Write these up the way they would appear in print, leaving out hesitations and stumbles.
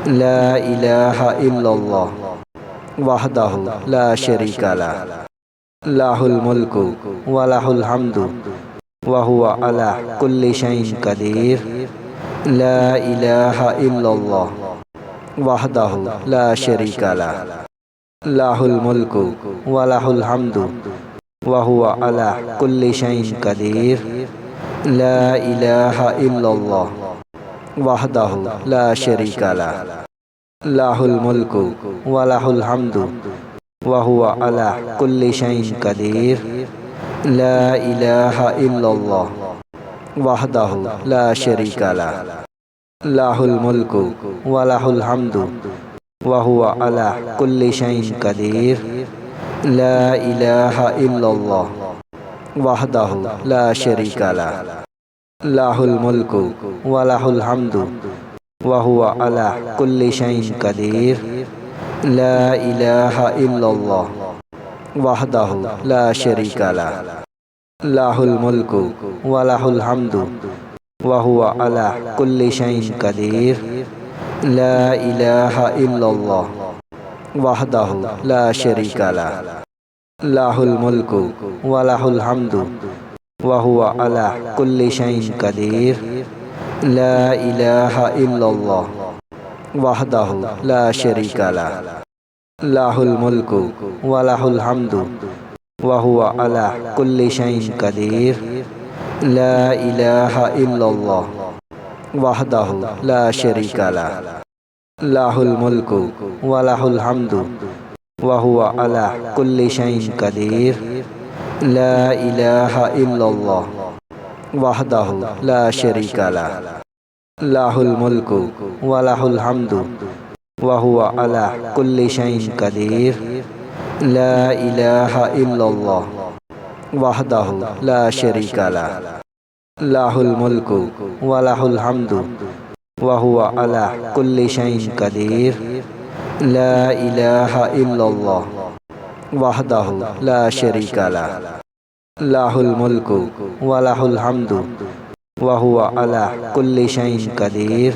লা ইলাহা ইল্লাল্লাহ ওয়াহদাহু লা শারীকা লাহ লাহুল মুলকু ওয়া লাহুল হামদু ওয়া হুয়া আলা কুল্লি শাইইন কাদির লা ইলাহা ইল্লাল্লাহ ওয়াহদাহু লা শারীকা লাহ লাহুল মুলকু ওয়া লাহুল হামদু ওয়া হুয়া আলা কুল্লি শাইইন কাদির লা ইলাহা ইল্লাল্লাহ ওয়াহদাহু লা শারীকা লাহ লাহুল মুলকু ওয়া লাহুল হামদু ওয়া হুয়া আলা কুল্লি শাইইন কাদির লা ইলাহা ইল্লাল্লাহ ওয়াহদাহু লা শারীকা লাহ লাহুল মুলকু ওয়া লাহুল হামদু ওয়া হুয়া আলা কুল্লি শাইইন কাদির লা ইলাহা ইল্লাল্লাহ ওয়াহদাহু লা শারীকা লাহ লাহুল মুলকু ওয়া লাহুল হামদু ওয়া হুয়া আলা কুল্লি শাইইন কাদির লা ইলাহা ইল্লাল্লাহ ওয়াহদাহু লা শারীকা লাহ লাহুল মুলকু ওয়া লাহুল হামদু ওয়া হুয়া আলা কুল্লি শাইইন কাদির লা ইলাহা ইল্লাল্লাহ ওয়াহদাহু লা শারীকা লাহ লাহুল মুলকু ওয়া লাহুল হামদু ওয়া হুয়া আলা কুল্লি শাইইন কাদির লা ইলাহা ইল্লাল্লাহ ওয়াহদাহু লা শারীকা লাহ লাহুল মুলকু ওয়া লাহুল হামদু ওয়া হুয়া আলা কুল্লি শাইইন কাদির লা ইলাহা ইল্লাল্লাহ ওয়াহদাহু লা শারীকা লাহ লাহুল মুলকু ওয়া লাহুল হামদু ওয়া হুয়া আলা কুল্লি শাইইন কাদির লা ইলাহা ইল্লাল্লাহ ওয়াহদাহু লা শারীকা লাহ লাহুল মুলকু ওয়া লাহুল হামদু ওয়া হুয়া আলা কুল্লি শাইইন কাদির লা ইলাহা ইল্লাল্লাহ ওয়াহদাহু লা শারীকা লাহ লাহুল মুলকু ওয়া লাহুল হামদু ওয়া হুয়া আলা কুল্লি শাইইন কাদির লা ইলাহা ইল্লাল্লাহ ওয়াহদাহু লা শারীকা লাহ লাহুল মুলকু ওয়া লাহুল হামদু ওয়া হুয়া আলা কুল্লি শাইইন কাদির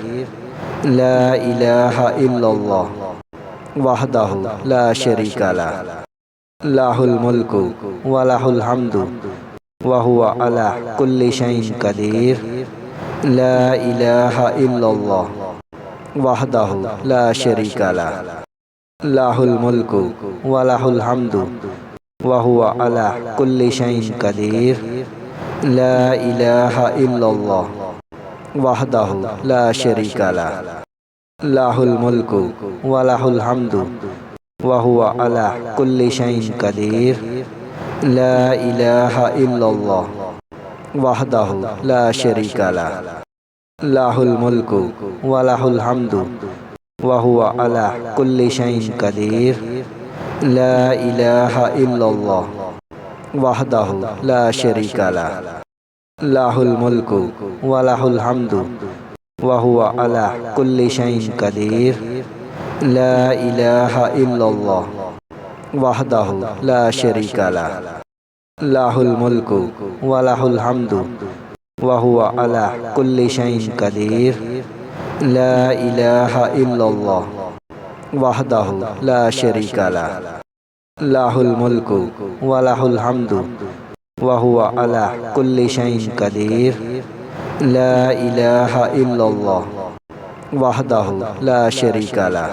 লা ইলাহা ইল্লাল্লাহ ওয়াহদাহু লা শারীকা লাহ লাহুল মুলকু ওয়া লাহুল হামদু ওয়া হুয়া আলা কুল্লি শাইইন কাদির লা ইলাহা ইল্লাল্লাহ ওয়াহদাহু লা শারীকা লাহ লাহুল মুলকু ওয়া লাহুল হামদু ওয়া হুয়া আলা কুল্লি শাইইন কাদির লা ইলাহা ইল্লাল্লাহ ওয়াহদাহু লা শারীকা লাহ লাহুল মুলকু ওয়া লাহুল হামদু ওয়া হুয়া আলা কুল্লি শাইইন কাদির লা ইলাহা ইল্লাল্লাহ ওয়াহদাহু লা শারীকা লাহ লাহুল মুলকু ওয়া লাহুল হামদু ওয়া হুয়া আলা কুল্লি শাইইন কাদির লা ইলাহা ইল্লাল্লাহ ওয়াহদাহু লা শারীকা লাহ লাহুল মুলকু ওয়া লাহুল হামদু ওয়া হুয়া আলা কুল্লি শাইইন কাদির লা ইলাহা ইল্লাল্লাহ ওয়াহদাহু লা শারীকা লাহ লাহুল মুলকু ওয়া লাহুল হামদু ওয়া হুয়া আলা কুল্লি শাইইন কাদির লা ইলাহা ইল্লাল্লাহ ওয়াহদাহু লা শারীকা লাহ লাহুল মুলকু ওয়া লাহুল হামদু ওয়া হুয়া আলা কুল্লি শাইইন কাদির লা ইলাহা ইল্লাল্লাহ ওয়াহদাহু লা শারীকা লাহ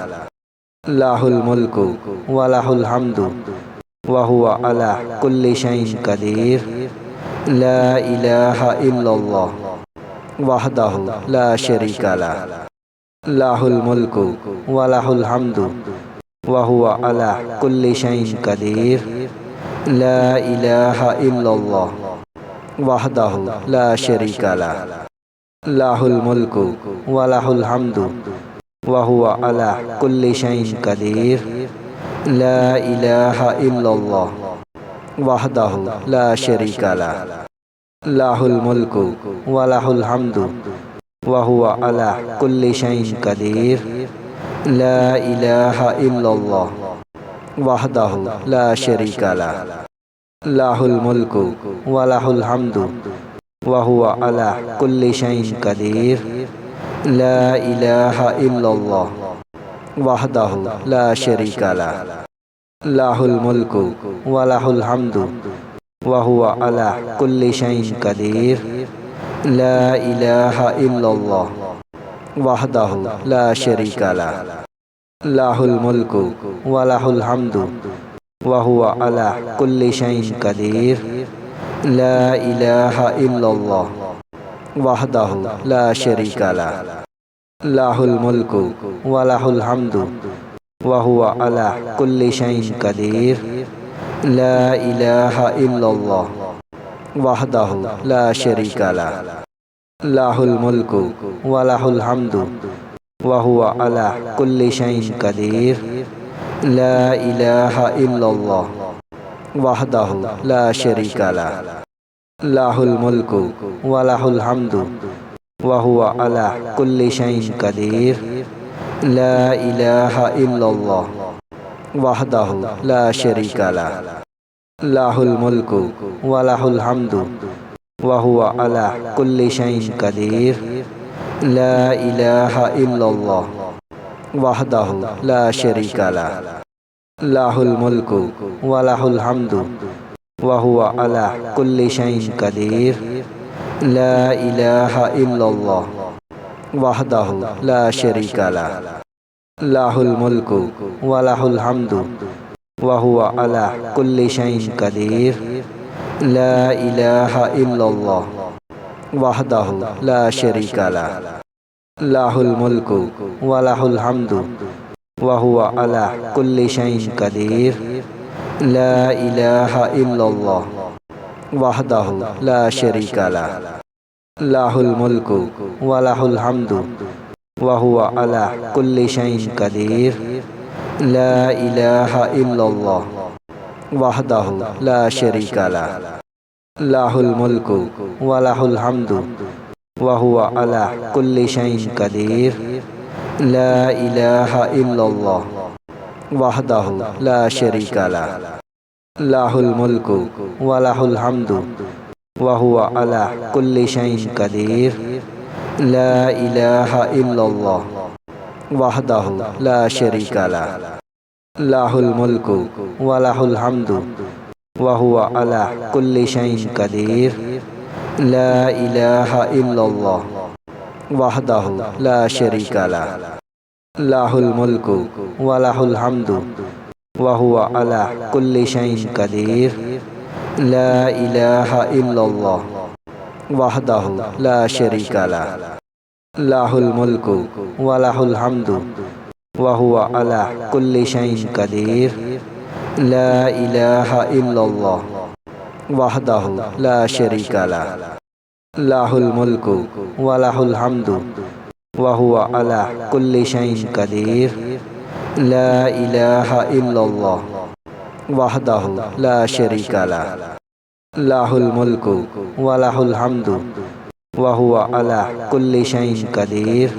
লাহুল মুলকু ওয়া লাহুল হামদু ওয়া হুয়া আলা কুল্লি শাইইন কাদির লা ইলাহা ইল্লাল্লাহ ওয়াহদাহু লা শারীকা লাহ লাহুল মুলকু ওয়া লাহুল হামদু ওয়া হুয়া আলা কুল্লি শাইইন কাদির লা ইলাহা ইল্লাল্লাহ ওয়াহদাহু লা শারীকা লাহ লাহুল মুলকু ওয়া লাহুল হামদু ওয়া হুয়া আলা কুল্লি শাইইন কাদির লা ইলাহা ইল্লাল্লাহ ওয়াহদাহু লা শারীকা লাহ লাহুল মুলকু ওয়া লাহুল হামদু ওয়া হুয়া আলা কুল্লি শাইইন কাদির লা ইলাহা ইল্লাল্লাহ ওয়াহদাহু লা শারীকা লাহ লাহুল মুলকু ওয়া লাহুল হামদু ওয়া হুয়া আলা কুল্লি শাইইন কাদির লা ইলাহা ইল্লাল্লাহ وحده لا شريك له له الملك وله الحمد وهو على كل شيء قدير لا إله إلا الله وحده لا شريك له له الملك وله الحمد وهو على كل شيء قدير لا إله إلا الله وحده لا شريك له له الملك وله الحمد وهو على كل شيء قدير لا إله إلا الله وحده لا شريك له له الملك وله الحمد وهو على كل شيء قدير لا إله إلا الله وحده لا شريك له له الملك وله الحمد وهو على كل شيء قدير لا إله إلا الله وحده لا شريك له له الملك وله الحمد وهو على كل شيء قدير لا إله إلا الله وحده لا شريك له له الملك وله الحمد وهو على كل شيء قدير لا إله إلا الله وحده لا شريك له له الملك وله الحمد وهو على كل شيء قدير لا إله إلا الله وحده لا شريك له له الملك وله الحمد وهو على كل شيء قدير لا إله إلا الله وحده لا شريك له له الملك وله الحمد وهو على كل شيء قدير لا إله إلا الله وحده لا شريك له له الملك وله الحمد وهو على كل شيء قدير لا إله إلا الله وحده لا شريك له له الملك وله الحمد وهو على كل شيء قدير لا إله إلا الله وحده لا شريك له له الملك وله الحمد وهو على كل شيء قدير لا إله إلا الله وحده لا شريك له له الملك وله الحمد وهو على كل شيء قدير لا إله إلا الله وحده لا شريك له له الملك وله الحمد وهو على كل شيء قدير لا إله إلا الله وحده لا شريك له له الملك وله الحمد وهو على كل شيء قدير لا إله إلا الله وحده لا شريك له له الملك وله الحمد وهو على كل شيء قدير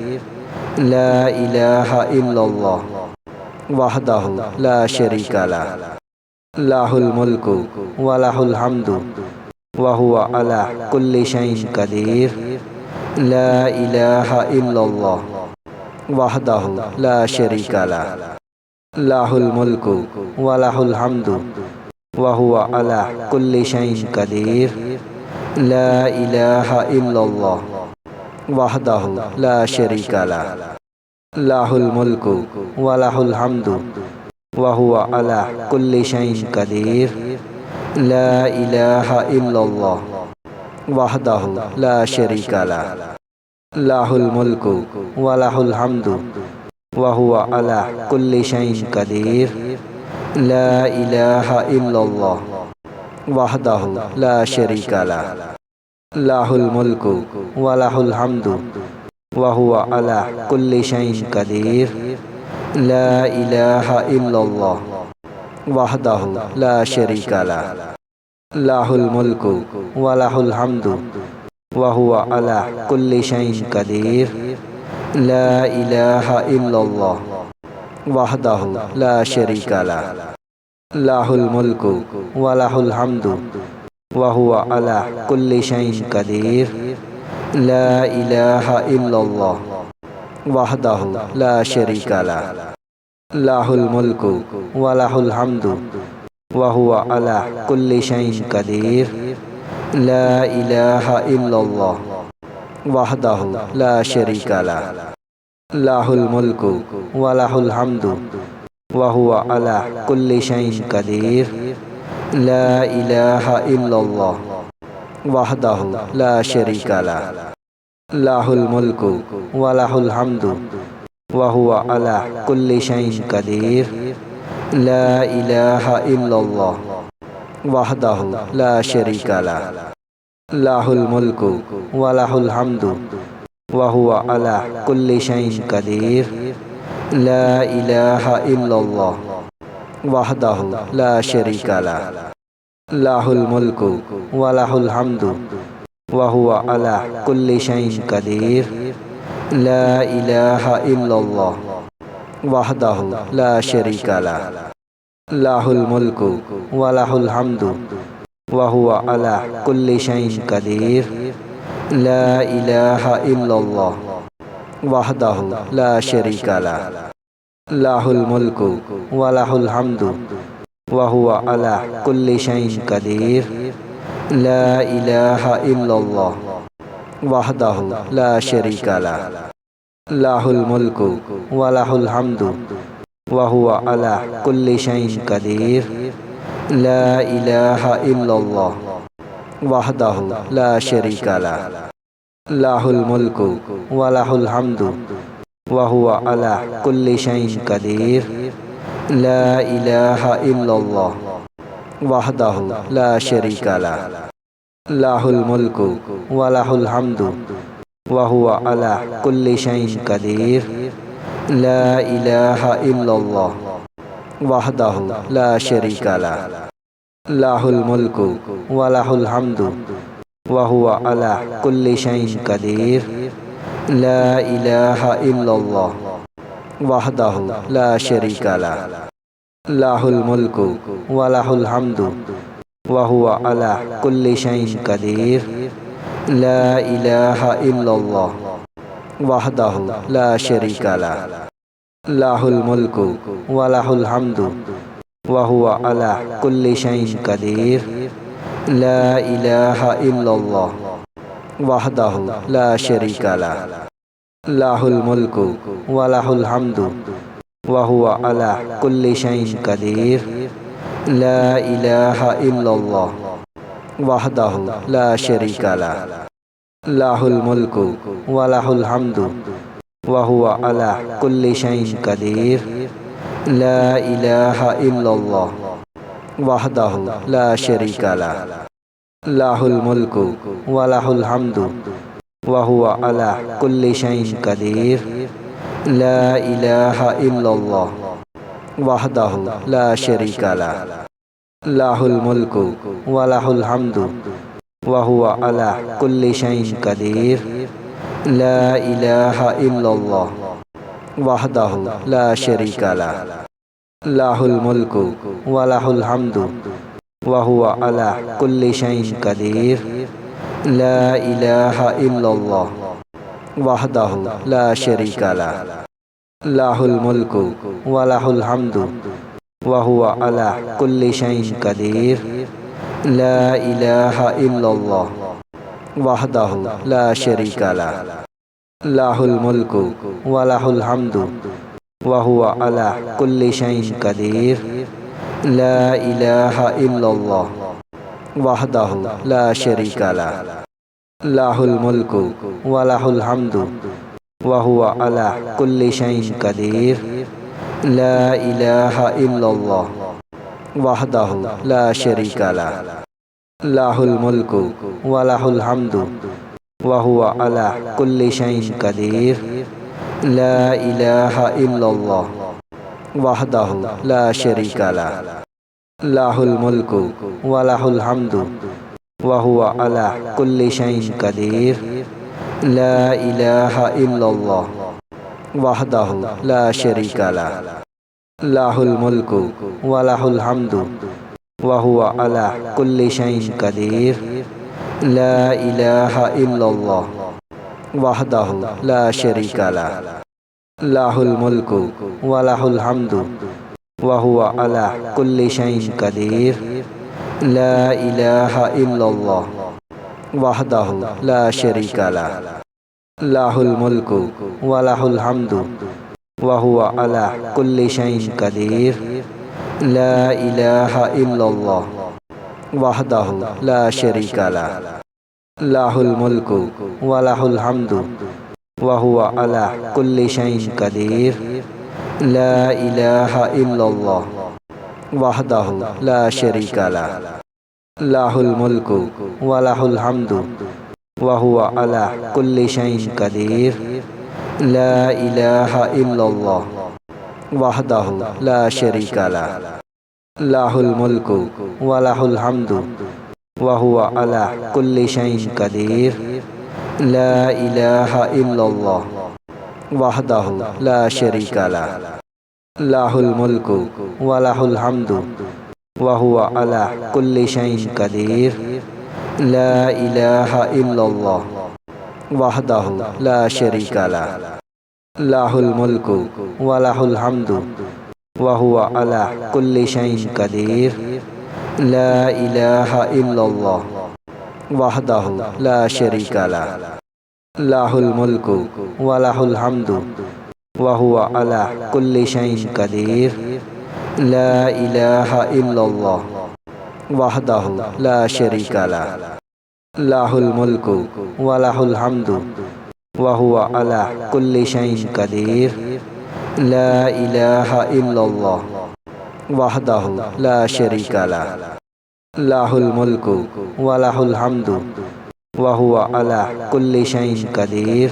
لا إله إلا الله وحده لا شريك له له الملك وله الحمد وهو على كل شيء قدير لا إله إلا الله وحده لا شريك له له الملك وله الحمد وهو على كل شيء قدير لا إله إلا الله وحده لا شريك له له الملك وله الحمد وهو على كل شيء قدير لا إله إلا الله وحده لا شريك له له الملك وله الحمد وهو على كل شيء قدير لا إله إلا الله وحده لا شريك له له الملك وله الحمد وهو على كل شيء قدير لا إله إلا الله وحده لا شريك له له الملك وله الحمد وهو على كل شيء قدير لا إله إلا الله وحده لا شريك له له الملك وله الحمد وهو على كل شيء قدير لا إله إلا الله وحده لا شريك له লাহুল মুলকু ওয়া লাহুল হামদু ওয়া হুয়া আলা কুল্লি শাইইন কাদির। লা ইলাহা ইল্লাল্লাহ ওয়াহদাহু লা শারীকা লাহ। লাহুল মুলকু ওয়া লাহুল হামদু ওয়া হুয়া আলা কুল্লি শাইইন কাদির। লা ইলাহা ইল্লাল্লাহ ওয়াহদাহু লা শারীকা লাহ। লাহুল মুলকু ওয়া লাহুল হামদু ওয়া হুয়া আলা কুল্লি শাইইন কাদির। লা ইলাহা ইল্লাল্লাহ ওয়াহদাহু লা শারীকা লাহ। লাহুল মুলকু ওয়া লাহুল হামদু ওয়া হুয়া আলা কুল্লি শাইইন কাদির। লা ইলাহা ইল্লাল্লাহ ওয়াহদাহু লা শারীকা লাহ। লাহুল মুলকু ওয়া লাহুল হামদু ওয়া হুয়া আলা কুল্লি শাইইন কাদির। লা ইলাহা ইল্লাল্লাহ ওয়াহদাহু লা শারীকা লাহ। লাহুল মুলকু ওয়া লাহুল হামদু ওয়া হুয়া আলা কুল্লি শাইইন কাদির। লা ইলাহা ইল্লাল্লাহ ওয়াহদাহু লা শারীকা লাহ। লাহুল মুলকু ওয়া লাহুল হামদু ওয়া হুয়া আলা কুল্লি শাইইন কাদির। লা ইলাহা ইল্লাল্লাহ ওয়াহদাহু লা শারীকা লাহ। লাহুল মুলকু ওয়া লাহুল হামদু ওয়া হুয়া আলা কুল্লি শাইইন কাদির। লা ইলাহা ইল্লাল্লাহ ওয়াহদাহু লা শারীকা লাহ। লাহুল মুলকু ওয়া লাহুল হামদু ওয়া হুয়া আলা কুল্লি শাইইন কাদির। লা ইলাহা ইল্লাল্লাহ ওয়াহদাহু লা শারীকা লাহ। লাহুল মুলকু ওয়া লাহুল হামদু ওয়া হুয়া আলা কুল্লি শাইইন কাদির। লা ইলাহা ইল্লাল্লাহ ওয়াহদাহু লা শারীকা লাহ। লাহুল মুলকু ওয়া লাহুল হামদু ওয়া হুয়া আলা কুল্লি শাইইন কাদির। লা ইলাহা ইল্লাল্লাহ ওয়াহদাহু লা শারীকা লাহ। লাহুল মুলকু ওয়া লাহুল হামদু ওয়া হুয়া আলা কুল্লি শাইইন কাদির। লা ইলাহা ইল্লাল্লাহ ওয়াহদাহু লা শারীকা লাহ। লাহুল মুলকু ওয়া লাহুল হামদু ওয়া হুয়া আলা কুল্লি শাইইন কাদির। লা ইলাহা ইল্লাল্লাহ ওয়াহদাহু লা শারীকা লাহ। লাহুল মুলকু ওয়া লাহুল হামদু ওয়া হুয়া আলা কুল্লি শাইইন কাদির। লা ইলাহা ইল্লাল্লাহ ওয়াহদাহু লা শারীকা লাহ। লাহুল মুলকু ওয়া লাহুল হামদু ওয়া হুয়া আলা কুল্লি শাইইন কাদির। লা ইলাহা ইল্লাল্লাহ ওয়াহদাহু লা শারীকা লাহ। লাহুল মুলকু ওয়া লাহুল হামদু ওয়া হুয়া আলা কুল্লি শাইইন কাদির। লা ইলাহা ইল্লাল্লাহ ওয়াহদাহু লা শারীকা লাহ। লাহুল মুলকু ওয়া লাহুল হামদু ওয়া হুয়া আলা কুল্লি শাইইন কাদির। লা ইলাহা ইল্লাল্লাহ ওয়াহদাহু লা শারীকা লাহ। লাহুল মুলকু ওয়া লাহুল হামদু ওয়া হুয়া আলা কুল্লি শাইইন কাদির। লা ইলাহা ইল্লাল্লাহ ওয়াহদাহু লা শারীকা লাহ। লাহুল মুলকু ওয়া লাহুল হামদু ওয়া হুয়া আলা কুল্লি শাইইন কাদির। লা ইলাহা ইল্লাল্লাহ ওয়াহদাহু লা শারীকা লাহ। লাহুল মুলকু ওয়া লাহুল হামদু ওয়া হুয়া আলা কুল্লি শাইইন কাদির। লা ইলাহা ইল্লাল্লাহ ওয়াহদাহু লা শারীকা লাহ। লাহুল মুলকু ওয়া লাহুল হামদু ওয়া হুয়া আলা কুল্লি শাইইন কাদির। লা ইলাহা ইল্লাল্লাহ ওয়াহদাহু লা শারীকা লাহ। লাহুল মুলকু ওয়া লাহুল হামদু ওয়া হুয়া আলা কুল্লি শাইইন কাদির। লা ইলাহা ইল্লাল্লাহ ওয়াহদাহু লা শারীকা লাহ। লাহুল মুলকু ওয়া লাহুল হামদু ওয়া হুয়া আলা কুল্লি শাইইন কাদির। লা ইলাহা ইল্লাল্লাহ ওয়াহদাহু লা শারীকা লাহ। লাহুল মুলকু ওয়া লাহুল হামদু ওয়া হুয়া আলা কুল্লি শাইইন কাদির। লা ইলাহা ইল্লাল্লাহ ওয়াহদাহু লা শারীকা লাহ। লাহুল মুলকু ওয়া লাহুল হামদু ওয়া হুয়া আলা কুল্লি শাইইন কাদির। লা ইলাহা ইল্লাল্লাহ ওয়াহদাহু লা শারীকা লাহ। লাহুল মুলকু ওয়া লাহুল হামদু ওয়া হুয়া আলা কুল্লি শাইইন কাদির। লা ইলাহা ইল্লাল্লাহ ওয়াহদাহু লা শারীকা লাহ। লাহুল মুলকু ওয়া লাহুল হামদু ওয়া হুয়া আলা কুল্লি শাইইন কাদির। লা ইলাহা ইল্লাল্লাহ ওয়াহদাহু লা শারীকা লাহ। লাহুল মুলকু ওয়া লাহুল হামদু ওয়া হুয়া আলা কুল্লি শাইইন কাদির। লা ইলাহা ইল্লাল্লাহ ওয়াহদাহু লা শারীকা লাহ। লাহুল মুলকু ওয়া লাহুল হামদু ওয়া হুয়া আলা কুল্লি শাইইন কাদির। লা ইলাহা ইল্লাল্লাহ ওয়াহদাহু লা শারীকা লাহ। লাহুল মুলকু ওয়া লাহুল হামদু ওয়া হুয়া আলা কুল্লি শাইইন কাদির। লা ইলাহা ইল্লাল্লাহ ওয়াহদাহু লা শারীকা লাহ। লাহুল মুলকু ওয়া লাহুল হামদু ওয়া হুয়া আলা কুল্লি শাইইন কাদির। লা ইলাহা ইল্লাল্লাহ ওয়াহদাহু লা শারীকা লাহ। লাহুল মুলকু ওয়া লাহুল হামদু ওয়া হুয়া আলা কুল্লি শাইইন কাদির। লা ইলাহা ইল্লাল্লাহ ওয়াহদাহু লা শারীকা লাহ। লাহুল মুলকু ওয়া লাহুল হামদু ওয়া হুয়া আলা কুল্লি শাইইন কাদির। লা ইলাহা ইল্লাল্লাহ ওয়াহদাহু লা শারীকা লাহ। লাহুল মুলকু ওয়া লাহুল হামদু ওয়া হুয়া আলা কুল্লি শাইইন কাদির।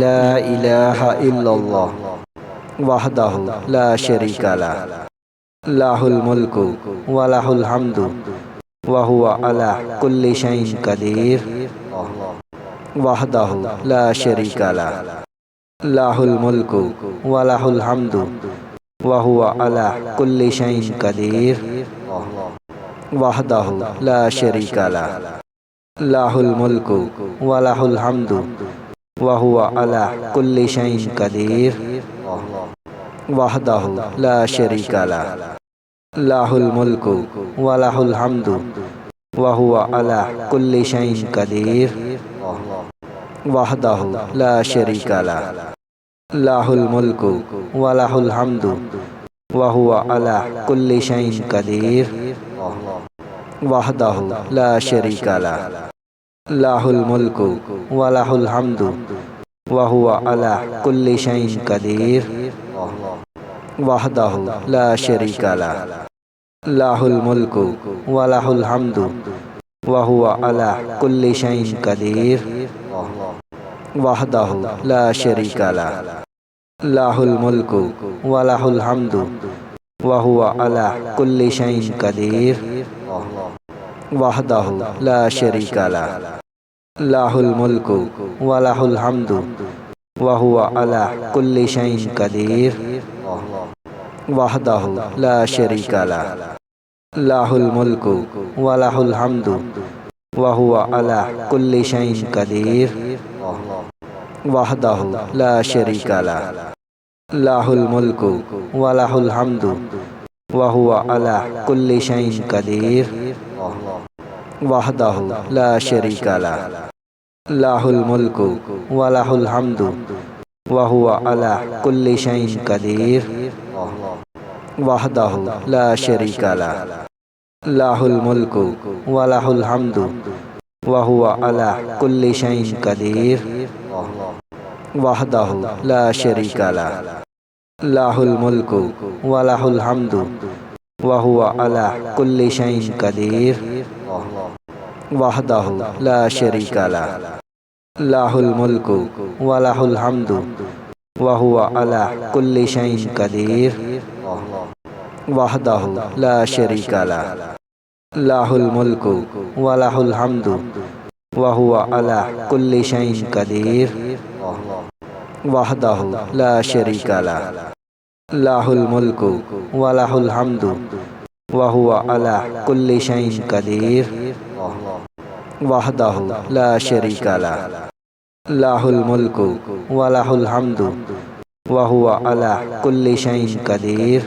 লা ইলাহা ইল্লাল্লাহ ওয়াহদাহু লা শারীকা লাহ। লাহুল মুলকু ওয়া লাহুল হামদু ওয়া হুয়া আলা কুল্লি শাইইন কাদির। ওয়াহদাহু লা শারীকা লাহ। লাহুল মুলকু ওয়া লাহুল হামদু ওয়া হুয়া আলা কুল্লি শাইইন কাদির। ওয়াহদাহু লা শারীকা লাহ। লাহুল মুলকু ওয়া লাহুল হামদু ওয়া হুয়া আলা কুল্লি শাইইন কাদির। ওয়াহদাহু লা শারীকা লাহ। লাহুল মুলকু ওয়া লাহুল হামদু ওয়া হুয়া আলা কুল্লি শাইইন কাদির। ওয়াহদাহু লা শারীকা লাহ। লাহুল মুলকু ওয়া লাহুল হামদু ওয়া হুয়া আলা কুল্লি শাইইন কাদির। ওয়াহদাহু লা শারীকা লাহ। লাহুল মুলকু ওয়া লাহুল হামদু ওয়া হুয়া আলা কুল্লি শাইইন কাদির। ওয়াহদাহু লা শারীকা লাহ। লাহুল মুলকু ওয়া লাহুল হামদু ওয়া হুয়া আলা কুল্লি শাইইন কাদির। ওয়াহদাহু লা শারীকা লাহ। লাহুল মুলকু ওয়া লাহুল হামদু ওয়া হুয়া আলা কুল্লি শাইইন কাদির। ওয়াহদাহু লা শারীকা লাহ। লাহুল মুলকু ওয়া লাহুল হামদু ওয়া হুয়া আলা কুল্লি শাইইন কাদির। ওয়াহদাহু লা শারীকা লাহ। লাহুল মুলকু ওয়া লাহুল হামদু ওয়া হুয়া আলা কুল্লি শাইইন কাদির। ওয়াহদাহু লা শারীকা লাহ। লাহুল মুলকু ওয়া লাহুল হামদু ওয়া হুয়া আলা কুল্লি শাইইন কাদির। ওয়াহদাহু লা শারীকা লাহ। লাহুল মুলকু ওয়া লাহুল হামদু ওয়া হুয়া আলা কুল্লি শাইইন কাদির। ওয়াহদাহু লা শারীকা লাহ। লাহুল মুলকু ওয়া লাহুল হামদু ওয়া হুয়া আলা কুল্লি শাইইন কাদির। ওয়াহদাহু লা শারীকা লাহ। লাহুল মুলকু ওয়া লাহুল হামদু ওয়া হুয়া আলা কুল্লি শাইইন কাদির। ওয়াহদাহু লা শারীকা লাহ। লাহুল মুলকু ওয়া লাহুল হামদু ওয়া হুয়া আলা কুল্লি শাইইন কাদির। ওয়াহদাহু লা শারীকা লাহ। লাহুল মুলকু ওয়া লাহুল হামদু ওয়া হুয়া আলা কুল্লি শাইইন কাদির। ওয়াহদাহু লা শারীকা লাহ। লাহুল মুলকু ওয়া লাহুল হামদু ওয়া হুয়া আলা কুল্লি শাইইন কাদির। ওয়াহদাহু লা শারীকা লাহ। লাহুল মুলকু ওয়া লাহুল হামদু ওয়া হুয়া আলা কুল্লি শাইইন কাদির।